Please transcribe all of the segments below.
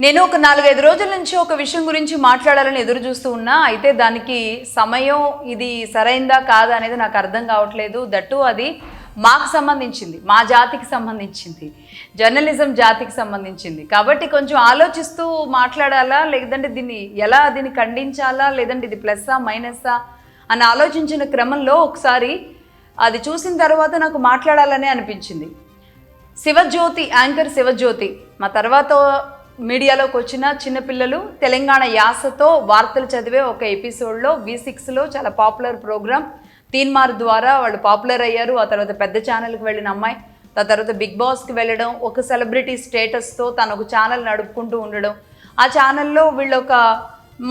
నేను ఒక 4-5 రోజుల నుంచి ఒక విషయం గురించి మాట్లాడాలని ఎదురు చూస్తూ ఉన్నా. అయితే దానికి సమయం ఇది సరైందా కాదా అనేది నాకు అర్థం కావట్లేదు. దట్టు అది మాకు సంబంధించింది, మా జాతికి సంబంధించింది, జర్నలిజం జాతికి సంబంధించింది. కాబట్టి కొంచెం ఆలోచిస్తూ మాట్లాడాలా, లేదంటే దీన్ని ఖండించాలా, లేదంటే ఇది ప్లస్సా మైనస్సా అని ఆలోచించిన క్రమంలో ఒకసారి అది చూసిన తర్వాత నాకు మాట్లాడాలనే అనిపించింది. శివజ్యోతి, యాంకర్ శివజ్యోతి, మా తర్వాత మీడియాలోకి వచ్చిన చిన్నపిల్లలు తెలంగాణ యాసతో వార్తలు చదివే ఒక ఎపిసోడ్లో V6లో చాలా పాపులర్ ప్రోగ్రామ్ తీన్మార్ ద్వారా వాళ్ళు పాపులర్ అయ్యారు. ఆ తర్వాత పెద్ద ఛానల్కి వెళ్ళిన అమ్మాయి, ఆ తర్వాత బిగ్ బాస్కి వెళ్ళడం, ఒక సెలబ్రిటీ స్టేటస్తో తను ఒక ఛానల్ నడుపుకుంటూ ఉండడం, ఆ ఛానల్లో వీళ్ళొక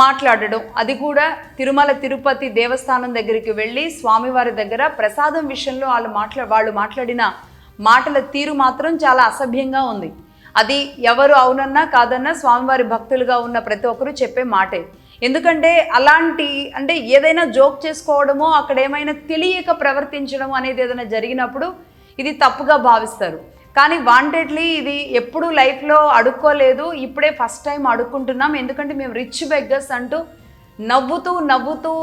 మాట్లాడడం, అది కూడా తిరుమల తిరుపతి దేవస్థానం దగ్గరికి వెళ్ళి స్వామివారి దగ్గర ప్రసాదం విషయంలో వాళ్ళు మాట్లాడిన మాటల తీరు మాత్రం చాలా అసభ్యంగా ఉంది. అది ఎవరు అవునన్నా కాదన్నా స్వామివారి భక్తులుగా ఉన్న ప్రతి ఒక్కరూ చెప్పే మాటే. ఎందుకంటే అంటే ఏదైనా జోక్ చేసుకోవడమో, అక్కడ ఏమైనా తెలియక ప్రవర్తించడం అనేది ఏదైనా జరిగినప్పుడు ఇది తప్పుగా భావిస్తారు. కానీ వాంటెడ్లీ ఇది ఎప్పుడూ లైఫ్లో అడుక్కోలేదు, ఇప్పుడే ఫస్ట్ టైం అడుక్కుంటున్నాం. ఎందుకంటే మేము రిచ్ బెగ్గర్స్ అంటూ నవ్వుతూ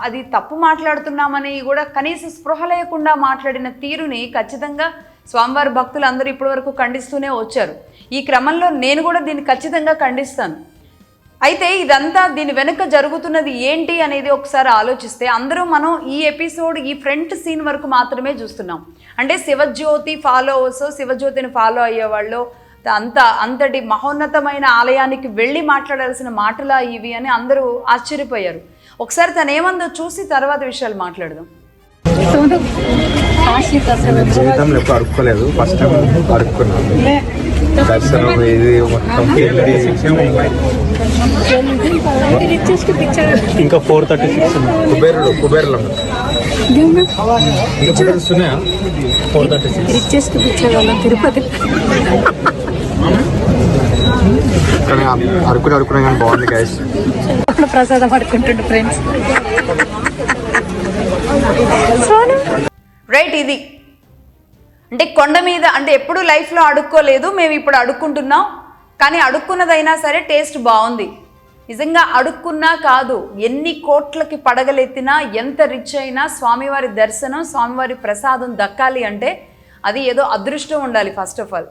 అది తప్పు మాట్లాడుతున్నామని కూడా కనీస స్పృహ లేకుండా మాట్లాడిన తీరుని ఖచ్చితంగా స్వామివారి భక్తులు అందరూ ఇప్పటి వరకు ఖండిస్తూనే వచ్చారు. ఈ క్రమంలో నేను కూడా దీన్ని ఖచ్చితంగా ఖండిస్తాను. అయితే ఇదంతా దీని వెనుక జరుగుతున్నది ఏంటి అనేది ఒకసారి ఆలోచిస్తే మనం ఈ ఎపిసోడ్ ఈ ఫ్రంట్ సీన్ వరకు మాత్రమే చూస్తున్నాం. అంటే శివజ్యోతి ఫాలోవర్స్, శివజ్యోతిని ఫాలో అయ్యేవాళ్ళు అంతటి మహోన్నతమైన ఆలయానికి వెళ్ళి మాట్లాడాల్సిన మాటలా ఇవి అని అందరూ ఆశ్చర్యపోయారు. ఒకసారి తను ఏమందో చూసి తర్వాత విషయాలు మాట్లాడదాం. జీవితంలో ఎప్పుడు అడుక్కోలేదు, ఫస్ట్ టైం అడుక్కున్నాను. దర్శనం ఇది మొత్తం ఇంకా 436 కుబేరులో ఉన్నాయా? 436 తిరుపతి అడుక్కున్నా కానీ బాగుంది గైస్. ప్రసాదం అడుకుంటుండే ఫ్రెండ్స్. రైట్, ఇది అంటే కొండ మీద అంటే ఎప్పుడు లైఫ్లో అడుక్కోలేదు, మేము ఇప్పుడు అడుక్కుంటున్నాం. కానీ అడుక్కున్నదైనా సరే టేస్ట్ బాగుంది. నిజంగా అడుక్కున్నా కాదు, ఎన్ని కోట్లకి పడగలెత్తినా, ఎంత రిచ్ అయినా స్వామివారి దర్శనం, స్వామివారి ప్రసాదం దక్కాలి అంటే అది ఏదో అదృష్టం ఉండాలి. ఫస్ట్ ఆఫ్ ఆల్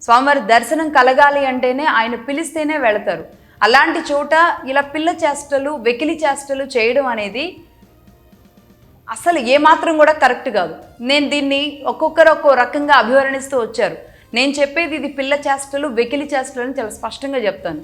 స్వామివారి దర్శనం కలగాలి అంటేనే ఆయన పిలిస్తేనే వెళతారు. అలాంటి చోట ఇలా పిల్ల చేష్టలు, వెకిలి చేష్టలు చేయడం అనేది అసలు ఏమాత్రం కూడా కరెక్ట్ కాదు. నేను దీన్ని ఒక్కొక్కరు ఒక్కో రకంగా అభివర్ణిస్తూ వచ్చారు. నేను చెప్పేది ఇది పిల్ల చేష్టలు, వెకిలి చేష్టలు అని చాలా స్పష్టంగా చెప్తాను.